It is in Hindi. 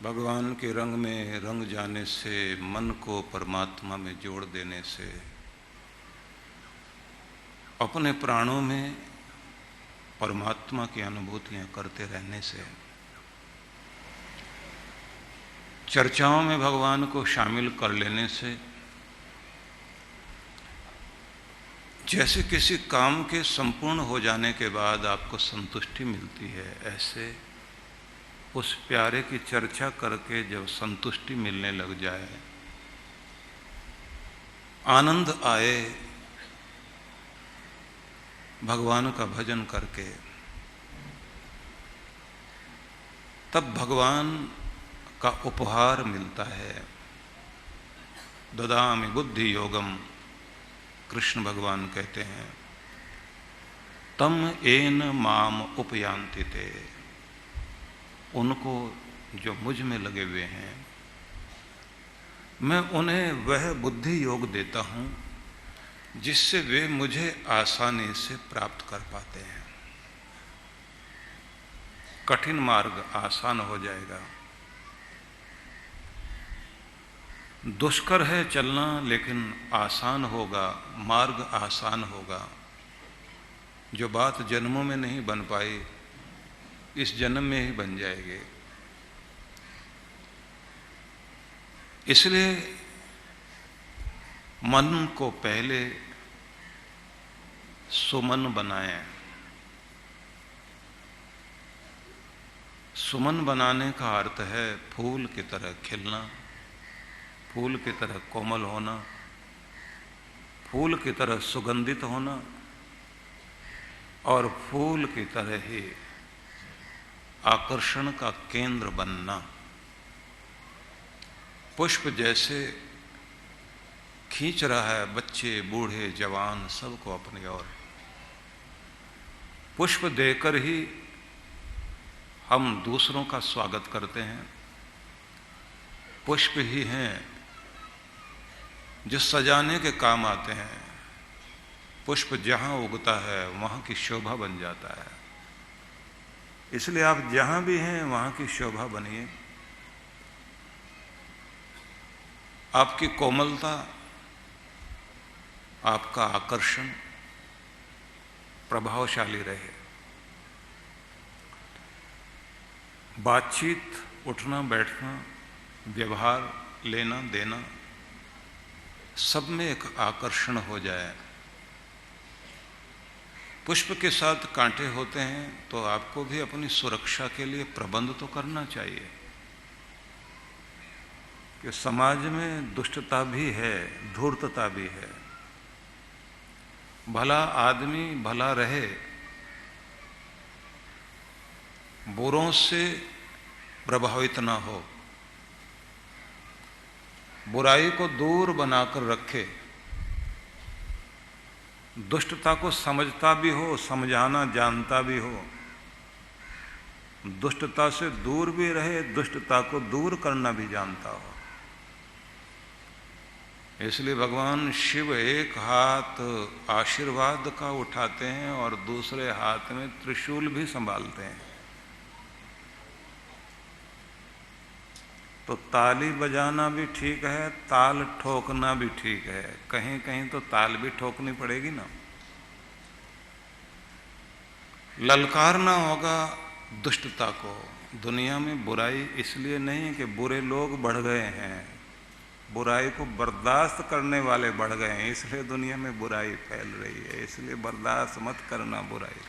भगवान के रंग में रंग जाने से, मन को परमात्मा में जोड़ देने से, अपने प्राणों में परमात्मा की अनुभूतियां करते रहने से, चर्चाओं में भगवान को शामिल कर लेने से, जैसे किसी काम के संपूर्ण हो जाने के बाद आपको संतुष्टि मिलती है, ऐसे उस प्यारे की चर्चा करके जब संतुष्टि मिलने लग जाए, आनंद आए भगवान का भजन करके, तब भगवान का उपहार मिलता है। ददामि बुद्धि योगम, कृष्ण भगवान कहते हैं, तम एन माम उपयांति ते, उनको जो मुझ में लगे हुए हैं, मैं उन्हें वह बुद्धि योग देता हूं जिससे वे मुझे आसानी से प्राप्त कर पाते हैं। कठिन मार्ग आसान हो जाएगा। दुष्कर है चलना, लेकिन आसान होगा, मार्ग आसान होगा। जो बात जन्मों में नहीं बन पाई, इस जन्म में ही बन जाएगी। इसलिए मन को पहले सुमन बनाएं। सुमन बनाने का अर्थ है फूल की तरह खिलना, फूल की तरह कोमल होना, फूल की तरह सुगंधित होना और फूल की तरह ही आकर्षण का केंद्र बनना। पुष्प जैसे खींच रहा है बच्चे, बूढ़े, जवान सबको अपनी ओर, पुष्प देकर ही हम दूसरों का स्वागत करते हैं। पुष्प ही हैं जो सजाने के काम आते हैं। पुष्प जहां उगता है वहां की शोभा बन जाता है। इसलिए आप जहां भी हैं वहां की शोभा बनिए। आपकी कोमलता, आपका आकर्षण प्रभावशाली रहे। बातचीत, उठना बैठना, व्यवहार, लेना देना, सब में एक आकर्षण हो जाए। पुष्प के साथ कांटे होते हैं तो आपको भी अपनी सुरक्षा के लिए प्रबंध तो करना चाहिए कि समाज में दुष्टता भी है, धूर्तता भी है। भला आदमी भला रहे, बुरों से प्रभावित ना हो, बुराई को दूर बनाकर रखे, दुष्टता को समझता भी हो, समझाना जानता भी हो, दुष्टता से दूर भी रहे, दुष्टता को दूर करना भी जानता हो। इसलिए भगवान शिव एक हाथ आशीर्वाद का उठाते हैं और दूसरे हाथ में त्रिशूल भी संभालते हैं। तो ताली बजाना भी ठीक है, ताल ठोकना भी ठीक है। कहीं कहीं तो ताल भी ठोकनी पड़ेगी ना। ललकारना होगा दुष्टता को। दुनिया में बुराई इसलिए नहीं कि बुरे लोग बढ़ गए हैं, बुराई को बर्दाश्त करने वाले बढ़ गए हैं, इसलिए दुनिया में बुराई फैल रही है। इसलिए बर्दाश्त मत करना बुराई।